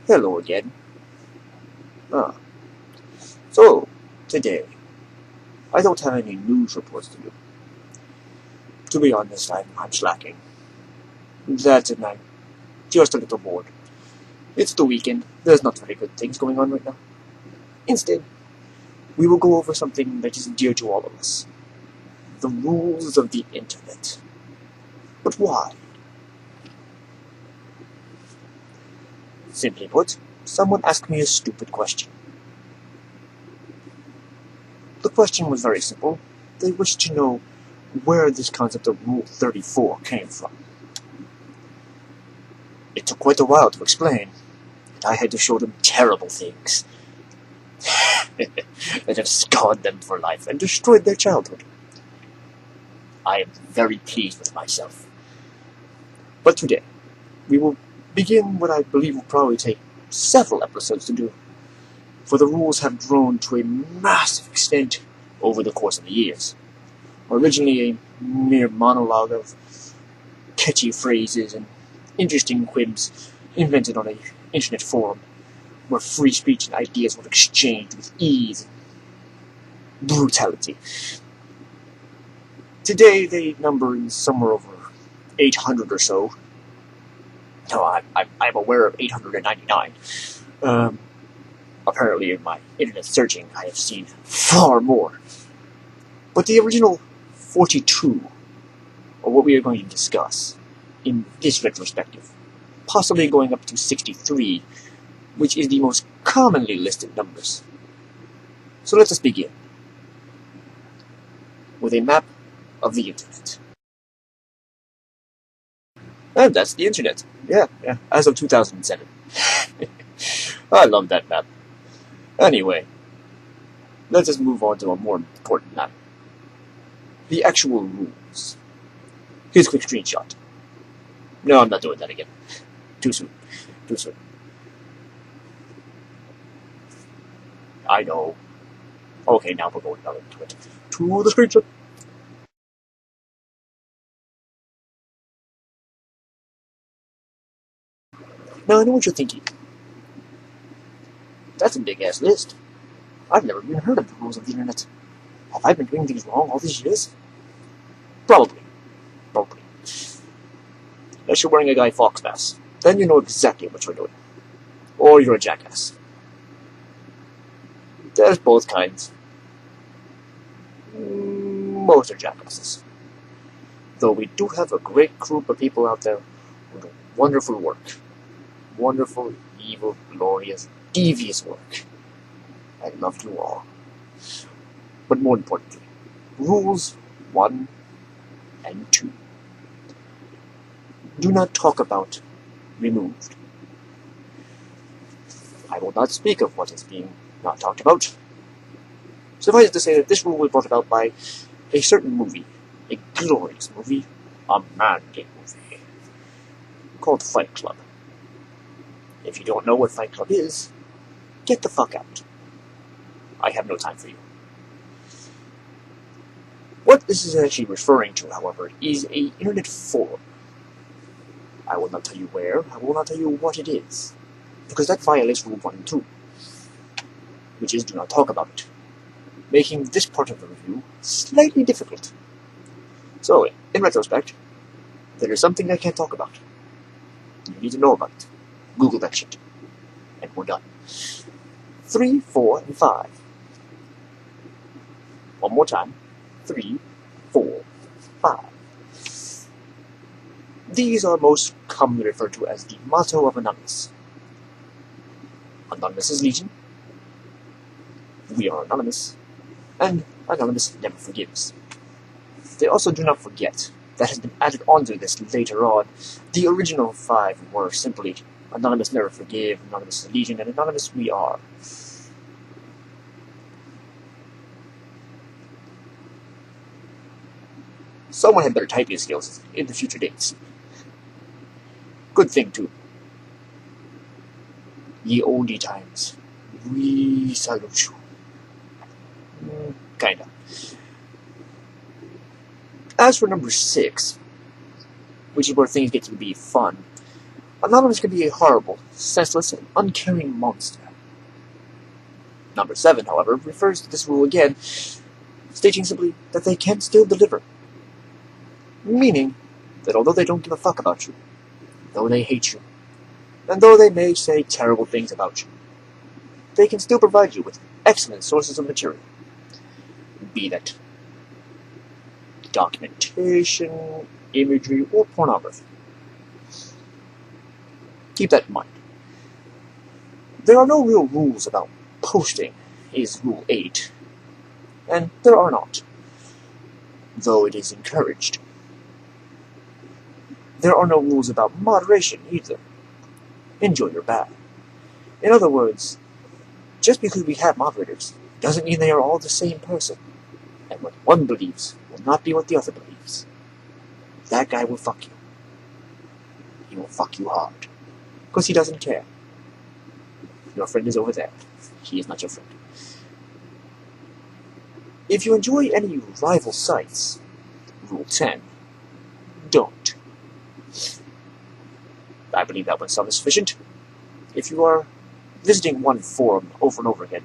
Hello again. Ah, so, today, I don't have any news reports to do. To be honest, I'm slacking. That and I'm just a little bored. It's the weekend, there's not very good things going on right now. Instead, we will go over something that is dear to all of us. The rules of the internet. But why? Simply put, someone asked me a stupid question. The question was very simple. They wished to know where this concept of Rule 34 came from. It took quite a while to explain, and I had to show them terrible things that have scarred them for life and destroyed their childhood. I am very pleased with myself. But today, we will begin what I believe will probably take several episodes to do, for the rules have grown to a massive extent over the course of the years. Originally a mere monologue of catchy phrases and interesting quibs invented on an internet forum, where free speech and ideas were exchanged with ease and brutality. Today they number in somewhere over 800 or so. No, I'm aware of 899. Apparently in my internet searching I have seen far more. But the original 42 are what we are going to discuss in this retrospective, possibly going up to 63, which is the most commonly listed numbers. So let us begin with a map of the internet. And that's the internet. Yeah, as of 2007. I love that map. Anyway, let us move on to a more important matter. The actual rules. Here's a quick screenshot. No, I'm not doing that again. Too soon. I know. Okay, now we're going down into it. To the screenshot. Now I know what you're thinking. That's a big-ass list. I've never even heard of the rules of the internet. Have I been doing things wrong all these years? Probably. Unless you're wearing a Guy Fawkes mask. Then you know exactly what you're doing. Or you're a jackass. There's both kinds. Most are jackasses. Though we do have a great group of people out there who do wonderful work. Wonderful, evil, glorious, devious work. I love you all. But more importantly, rules 1 and 2. Do not talk about removed. I will not speak of what is being not talked about. Suffice it to say that this rule was brought about by a certain movie, a glorious movie, a manly movie, called Fight Club. If you don't know what Fight Club is, get the fuck out. I have no time for you. What this is actually referring to, however, is an internet forum. I will not tell you where, I will not tell you what it is, because that violates Rule 1 and 2, which is do not talk about it, making this part of the review slightly difficult. So, in retrospect, there is something I can't talk about. You need to know about it. Google that shit. And we're done. 3, 4, and 5. One more time. 3, 4, 5. These are most commonly referred to as the motto of Anonymous. Anonymous is legion. We are anonymous. And Anonymous never forgives. They also do not forget that has been added onto this later on. The original 5 were simply Anonymous never forgive, Anonymous is legion, and Anonymous we are. Someone had better typing skills in the future dates. Good thing, too. Ye olde times. We salute you. Kinda. As for number 6, which is where things get to be fun, Anonymous can be a horrible, senseless, and uncaring monster. Number 7, however, refers to this rule again, stating simply that they can still deliver. Meaning that although they don't give a fuck about you, though they hate you, and though they may say terrible things about you, they can still provide you with excellent sources of material. Be that documentation, imagery, or pornography. Keep that in mind. There are no real rules about posting, is Rule 8, and there are not, though it is encouraged. There are no rules about moderation either. Enjoy your bath. In other words, just because we have moderators doesn't mean they are all the same person, and what one believes will not be what the other believes. That guy will fuck you. He will fuck you hard, because he doesn't care. Your friend is over there. He is not your friend. If you enjoy any rival sites, Rule 10, don't. I believe that one's self-sufficient. If you are visiting one forum over and over again,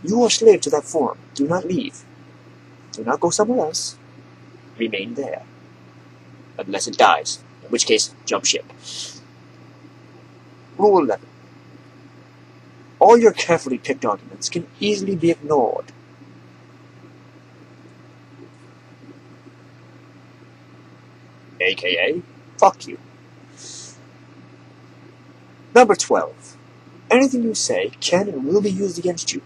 you are a slave to that forum. Do not leave. Do not go somewhere else. Remain there. Unless it dies, in which case, jump ship. Rule 11. All your carefully picked arguments can easily be ignored. AKA, fuck you. Number 12. Anything you say can and will be used against you.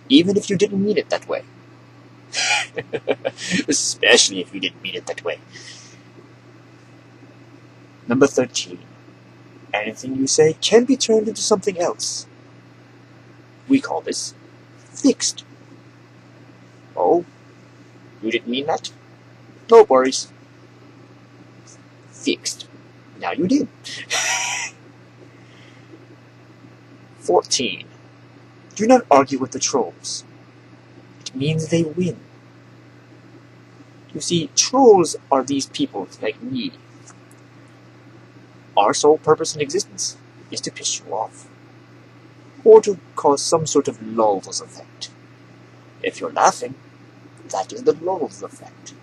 Even if you didn't mean it that way. Especially if you didn't mean it that way. Number 13. Anything you say can be turned into something else. We call this fixed. Oh, you didn't mean that? No worries. Fixed. Now you did. 14. Do not argue with the trolls. It means they win. You see, trolls are these people like me. Our sole purpose in existence is to piss you off, or to cause some sort of lulls effect. If you're laughing, that is the lulls effect.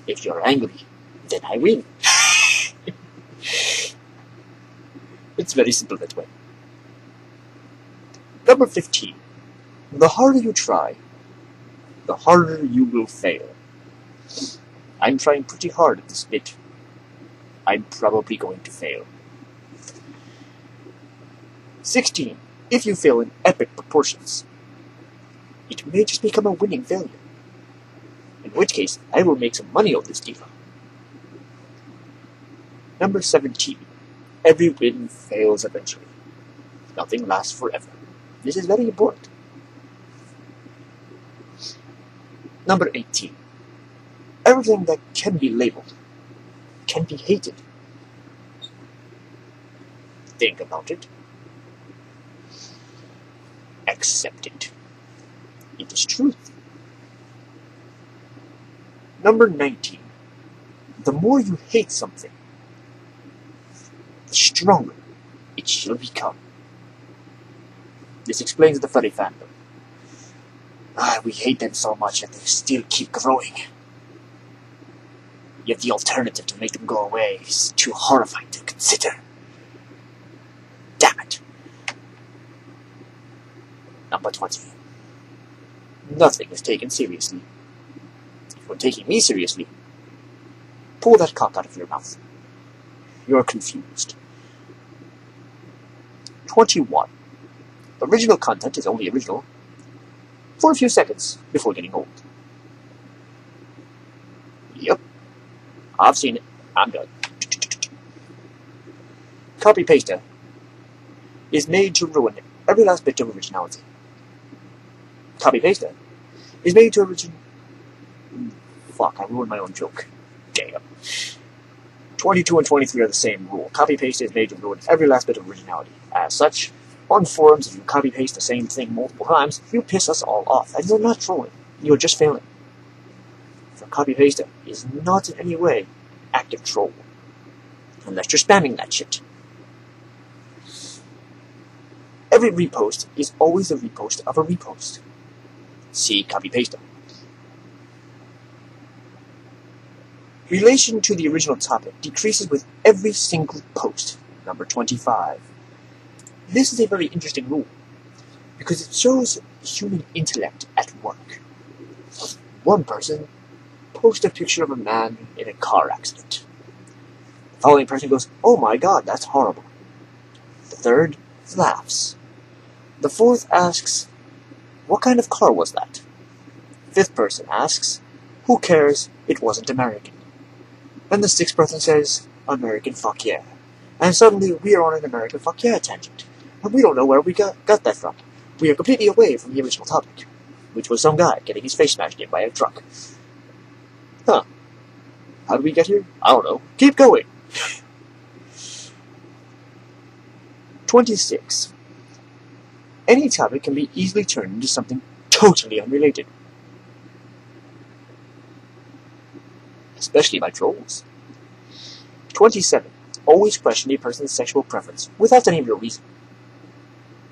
If you're angry, then I win. It's very simple that way. Number 15. The harder you try, the harder you will fail. I'm trying pretty hard at this bit. I'm probably going to fail. 16. If you fail in epic proportions, it may just become a winning failure. In which case, I will make some money on this deal. Number 17. Every win fails eventually. Nothing lasts forever. This is very important. Number 18. Everything that can be labeled can be hated. Think about it. Accept it. It is truth. Number 19. The more you hate something, the stronger it shall become. This explains the furry fandom. We hate them so much and they still keep growing. Yet the alternative to make them go away is too horrifying to consider. Damn it. Number 20. Nothing is taken seriously. If you're taking me seriously, pull that cock out of your mouth. You're confused. 21. Original content is only original for a few seconds before getting old. Yep. I've seen it. I'm done. Copy-paste is made to ruin every last bit of originality. Copy-paste is made to Fuck, I ruined my own joke. Damn. 22 and 23 are the same rule. Copy-paste is made to ruin every last bit of originality. As such, on forums, if you copy-paste the same thing multiple times, you piss us all off. And you're not trolling. You're just failing. For copy-paste is not in any way active troll. unless you're spamming that shit. Every repost is always a repost of a repost. See copy-paste. Relation to the original topic decreases with every single post. Number 25. This is a very interesting rule, because it shows human intellect at work. One person posts a picture of a man in a car accident. The following person goes, "Oh my god, that's horrible." The third laughs. The fourth asks, "What kind of car was that?" Fifth person asks, "Who cares? It wasn't American." And the sixth person says, "American fuck yeah." And suddenly we are on an American fuck yeah tangent. And we don't know where we got that from. We are completely away from the original topic, which was some guy getting his face smashed in by a truck. Huh. How did we get here? I don't know. Keep going. 26. Any topic can be easily turned into something totally unrelated. Especially by trolls. 27. Always question a person's sexual preference without any real reason.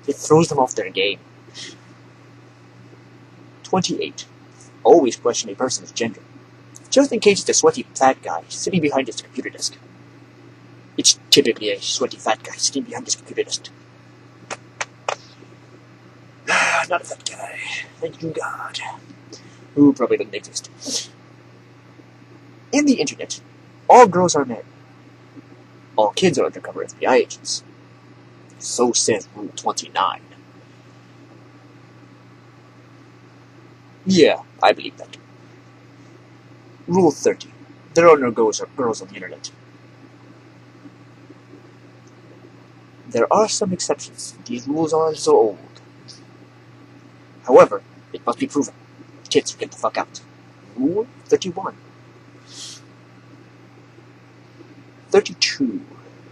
It throws them off their game. 28. Always question a person's gender, just in case it's a sweaty fat guy sitting behind his computer desk. It's typically a sweaty fat guy sitting behind his computer desk. Not a fat guy. Thank you, God. Who probably doesn't exist. In the internet, all girls are men. All kids are undercover FBI agents. So says Rule 29. Yeah, I believe that. Rule 30. There are no girls on the internet. There are some exceptions. These rules are so old. However, it must be proven. Kids, get the fuck out. Rule 31. 32.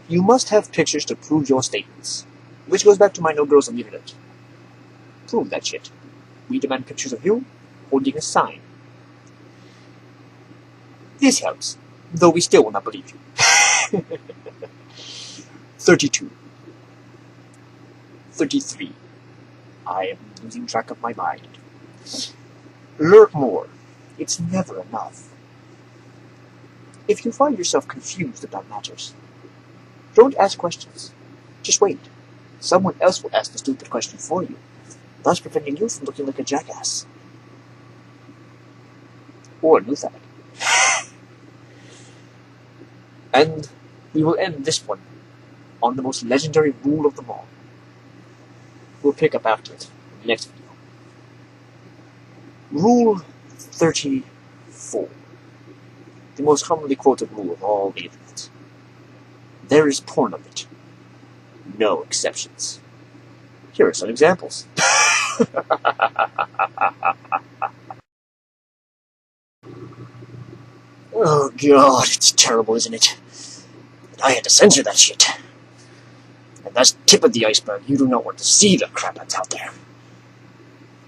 You must have pictures to prove your statements. Which goes back to my no girls on the internet. Prove that shit. We demand pictures of you holding a sign. This helps, though we still will not believe you. 32. 33. I am losing track of my mind. Lurk more. It's never enough. If you find yourself confused about matters, don't ask questions. Just wait. Someone else will ask the stupid question for you, thus preventing you from looking like a jackass. Or a new fag. And we will end this one on the most legendary rule of them all. We'll pick up after it in the next video. Rule 34. The most commonly quoted rule of all the internet. There is porn of it. No exceptions. Here are some examples. Oh god, it's terrible, isn't it? I had to censor that shit. And that's the tip of the iceberg. You do not want to see the crap that's out there.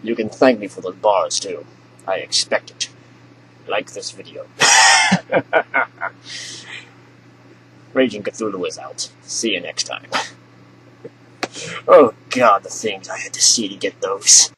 You can thank me for those bars, too. I expect it. Like this video. Raging CthuLhu is out. See you next time. Oh god, the things I had to see to get those.